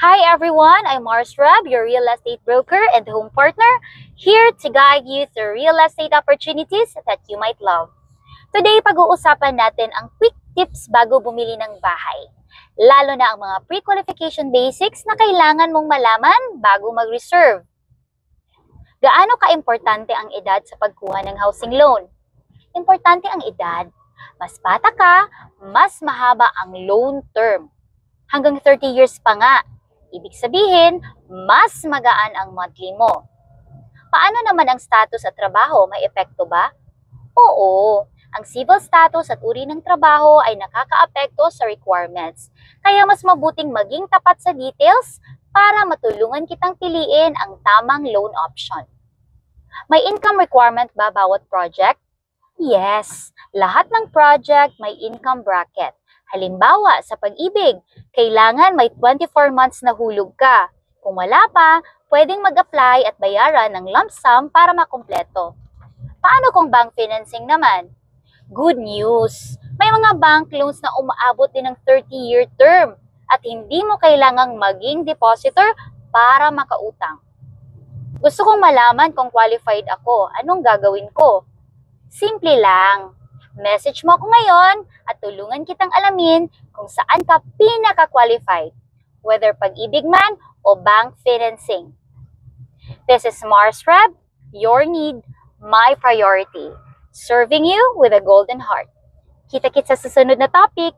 Hi everyone, I'm Mars Rab, your real estate broker and home partner, here to guide you through real estate opportunities that you might love. Today, pag-uusapan natin ang quick tips bago bumili ng bahay. Lalo na ang mga pre-qualification basics na kailangan mong malaman bago mag-reserve. Gaano ka-importante ang edad sa pagkuha ng housing loan? Importante ang edad. Mas bata ka, mas mahaba ang loan term. Hanggang 30 years pa nga. Ibig sabihin, mas magaan ang monthly mo. Paano naman ang status at trabaho? May epekto ba? Oo, ang civil status at uri ng trabaho ay nakakaapekto sa requirements. Kaya mas mabuting maging tapat sa details para matulungan kitang piliin ang tamang loan option. May income requirement ba bawat project? Yes, lahat ng project may income bracket. Halimbawa, sa pag-ibig, kailangan may 24 months na hulog ka. Kung wala pa, pwedeng mag-apply at bayaran ng lump sum para makumpleto. Paano kung bank financing naman? Good news! May mga bank loans na umaabot din ng 30-year term at hindi mo kailangang maging depositor para makautang. Gusto kong malaman kung qualified ako. Anong gagawin ko? Simple lang. Message mo ako ngayon at tulungan kitang alamin kung saan ka pinaka-qualified, whether pag-ibig man o bank financing. This is Mars Rab, your need, my priority. Serving you with a golden heart. Kita-kits sa susunod na topic.